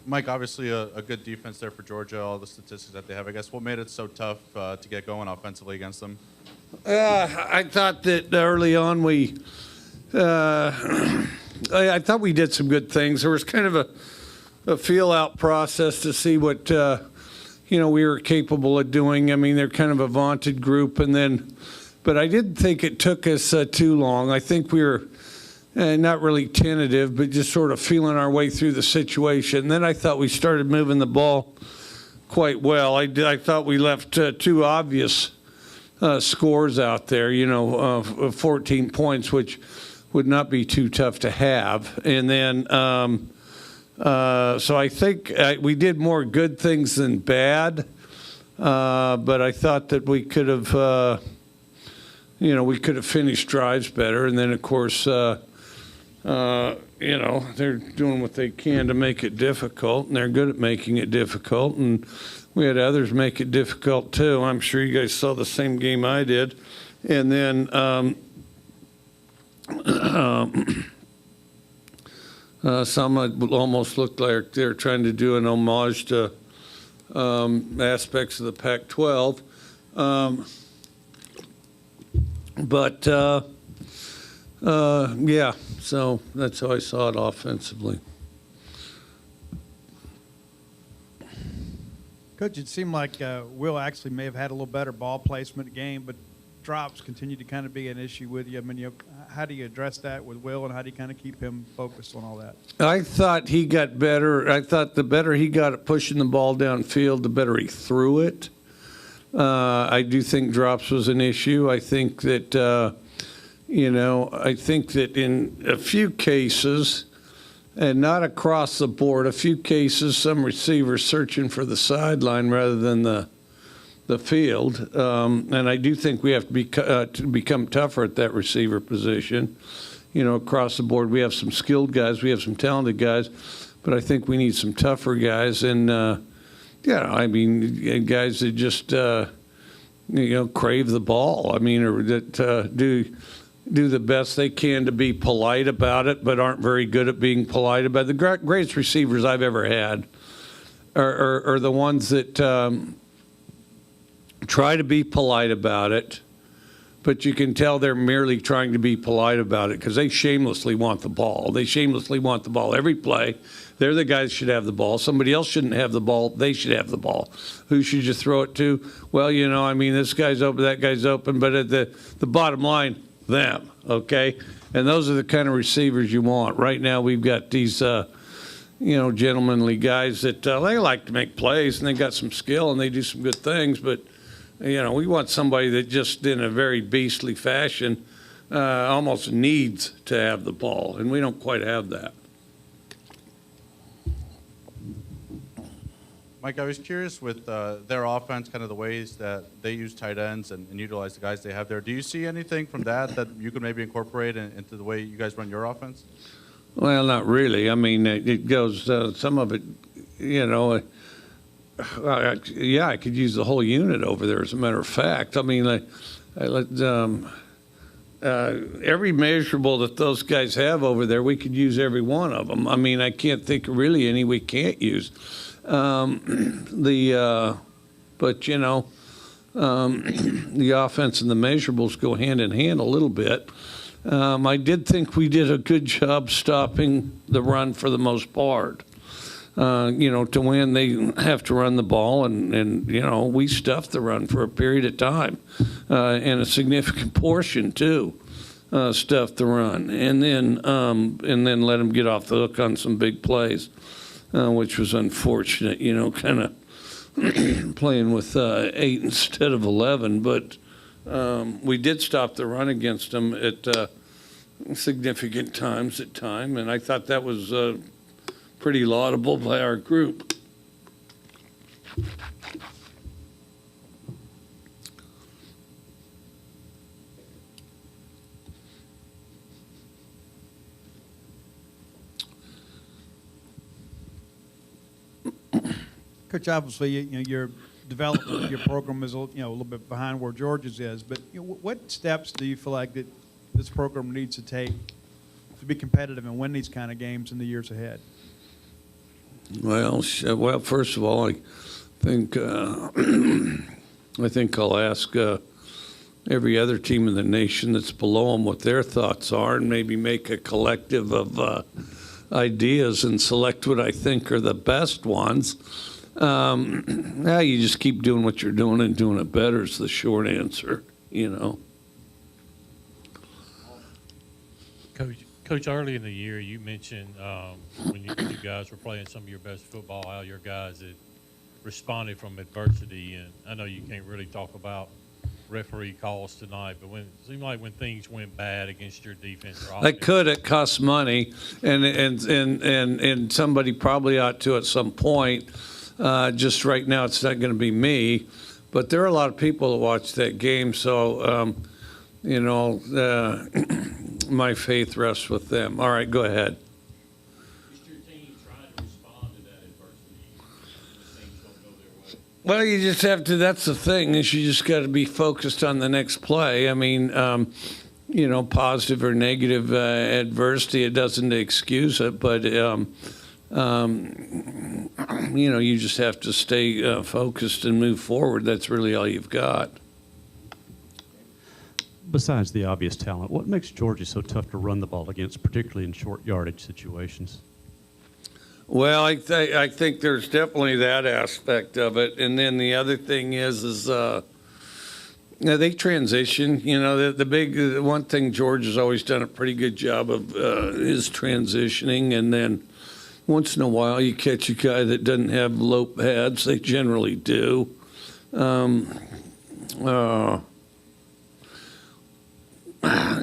Mike, obviously a good defense there for Georgia, all the statistics that they have. I guess what made it so tough to get going offensively against them? I thought that early on I thought we did some good things. There was kind of a feel-out process to see what we were capable of doing. I mean, they're kind of a vaunted group, but I didn't think it took us too long. I think we were not really tentative, but just sort of feeling our way through the situation. And then I thought we started moving the ball quite well. I thought we left two obvious scores out there, 14 points, which would not be too tough to have. And then, so I think we did more good things than bad, but I thought that we could have, finished drives better. And then, of course, they're doing what they can to make it difficult, and they're good at making it difficult. And we had others make it difficult too. I'm sure you guys saw the same game I did. And then some almost looked like they're trying to do an homage to aspects of the Pac-12. Yeah, so that's how I saw it offensively. Coach, it seemed like Will actually may have had a little better ball placement game, but drops continue to kind of be an issue with you. I mean, how do you address that with Will, and how do you kind of keep him focused on all that? I thought he got better. I thought the better he got at pushing the ball downfield, the better he threw it. I do think drops was an issue. I think that, I think that in a few cases, and not across the board, a few cases, some receivers searching for the sideline rather than the field. And I do think we have to become tougher at that receiver position. Across the board, we have some skilled guys, we have some talented guys, but I think we need some tougher guys. And, guys that just, crave the ball. I mean, or that do the best they can to be polite about it, but aren't very good at being polite about it. The greatest receivers I've ever had are the ones that try to be polite about it, but you can tell they're merely trying to be polite about it because they shamelessly want the ball. They shamelessly want the ball every play. They're the guys who should have the ball. Somebody else shouldn't have the ball. They should have the ball. Who should you throw it to? Well, this guy's open, that guy's open, but at the bottom line, them, okay? And those are the kind of receivers you want. Right now we've got these, gentlemanly guys that they like to make plays, and they got some skill, and they do some good things, but, we want somebody that just in a very beastly fashion almost needs to have the ball, and we don't quite have that. Mike, I was curious with their offense, kind of the ways that they use tight ends and utilize the guys they have there. Do you see anything from that you could maybe incorporate into the way you guys run your offense? Well, not really. I mean, it goes, some of it, I could use the whole unit over there, as a matter of fact. I mean, every measurable that those guys have over there, we could use every one of them. I mean, I can't think of really any we can't use. The offense and the measurables go hand in hand a little bit. I did think we did a good job stopping the run for the most part. To win, they have to run the ball, and we stuffed the run for a period of time, and a significant portion too. Stuffed the run, and then let them get off the hook on some big plays. Which was unfortunate, kind of playing with 8 instead of 11. But we did stop the run against them at significant times at time, and I thought that was pretty laudable by our group. Coach, obviously, your development of your program is a little bit behind where Georgia's is. But what steps do you feel like that this program needs to take to be competitive and win these kind of games in the years ahead? Well, first of all, I think I think I'll ask every other team in the nation that's below them what their thoughts are, and maybe make a collective of ideas and select what I think are the best ones. Yeah, you just keep doing what you're doing and doing it better is the short answer, you know. Coach, early in the year, you mentioned when you guys were playing some of your best football, how your guys had responded from adversity. And I know you can't really talk about referee calls tonight, but it seemed like when things went bad against your defense or offense, It costs money, and somebody probably ought to at some point. Just right now, it's not going to be me, but there are a lot of people that watch that game, so you know, my faith rests with them. All right, go ahead. just your team trying to respond to that adversity when things don't go their way. Well, you just have to. That's the thing is you just got to be focused on the next play. I mean, you know, positive or negative adversity, it doesn't excuse it, but you know, you just have to stay focused and move forward. That's really all you've got. Besides the obvious talent, what makes Georgia so tough to run the ball against, particularly in short yardage situations? Well, I think there's definitely that aspect of it, and then the other thing is you know, they transition. You know, the big one thing Georgia's always done a pretty good job of is transitioning, and then once in a while you catch a guy that doesn't have low pads. They generally do.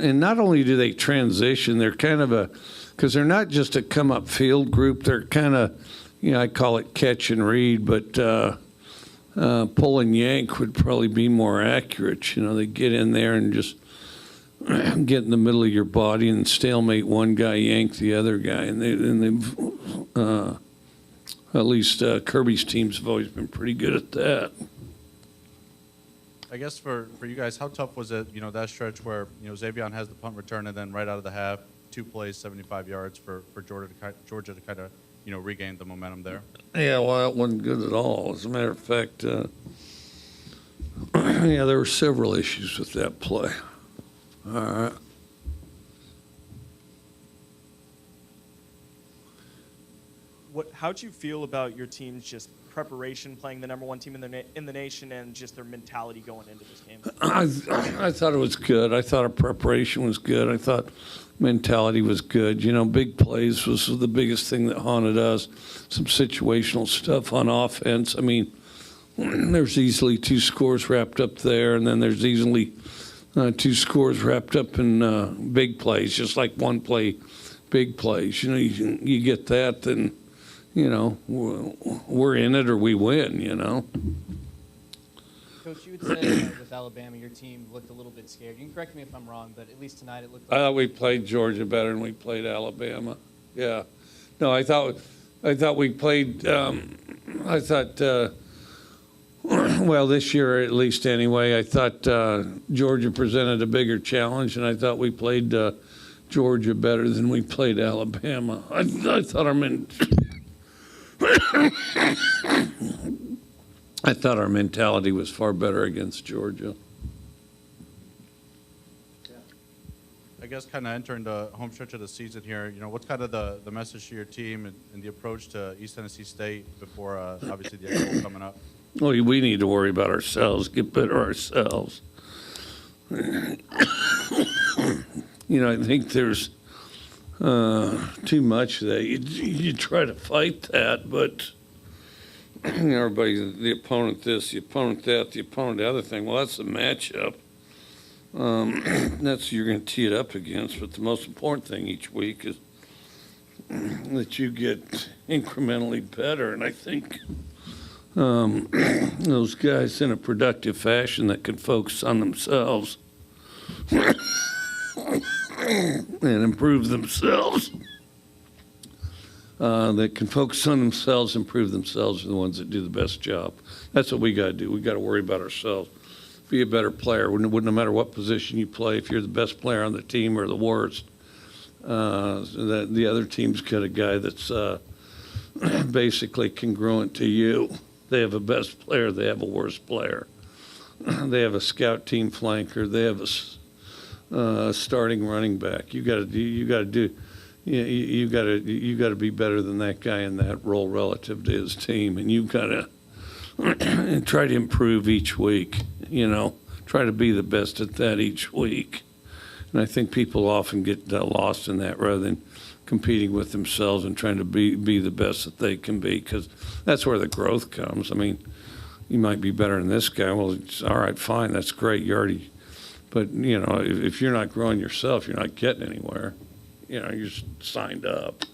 And not only do they transition, they're kind of because they're not just a come up field group. They're kind of, you know, I call it catch and read, but pull and yank would probably be more accurate. You know, they get in there and just get in the middle of your body and stalemate one guy, yank the other guy, and they've at least Kirby's teams have always been pretty good at that. I guess for you guys, how tough was it, you know, that stretch where, you know, Xavion has the punt return and then right out of the half, 2 plays, 75 yards for Georgia to kind of, you know, regain the momentum there? Yeah, well, that wasn't good at all. As a matter of fact, yeah, there were several issues with that play. All right. How'd you feel about your team's just preparation, playing the #1 team in the nation, and just their mentality going into this game? I thought it was good. I thought our preparation was good. I thought mentality was good. You know, big plays was the biggest thing that haunted us. Some situational stuff on offense. I mean, there's easily 2 scores wrapped up there, and then there's easily 2 scores wrapped up in big plays, just like one play, big plays. You know, you get that, then, you know, we're in it or we win, you know. Coach, you had said with Alabama your team looked a little bit scared. You can correct me if I'm wrong, but at least tonight it looked like... I thought we played Georgia better than we played Alabama. Yeah. No, I thought we played, well, this year at least anyway, I thought Georgia presented a bigger challenge, and I thought we played Georgia better than we played Alabama. I thought I thought our mentality was far better against Georgia. I guess kind of entering the home stretch of the season here, you know, what's kind of the message to your team and the approach to East Tennessee State before obviously the Expo coming up? Well, we need to worry about ourselves, get better ourselves. You know, I think there's too much that you try to fight that, but you know, everybody, the opponent this, the opponent that, the opponent the other thing. Well, that's the matchup. That's who you're going to tee it up against. But the most important thing each week is that you get incrementally better. And I think those guys in a productive fashion that can focus on themselves and improve themselves, that can focus on themselves, improve themselves, are the ones that do the best job. That's what we got to do. We got to worry about ourselves. Be a better player. No matter what position you play, if you're the best player on the team or the worst, that the other team's got a guy that's basically congruent to you. They have a best player, they have a worst player. They have a scout team flanker, they have a starting running back. You got to be better than that guy in that role relative to his team, and you got to try to improve each week. Try to be the best at that each week. And I think people often get lost in that rather than competing with themselves and trying to be the best that they can be, because that's where the growth comes. I mean, you might be better than this guy. Well, it's all right, fine, that's great. You already, but if you're not growing yourself, you're not getting anywhere. You're just signed up.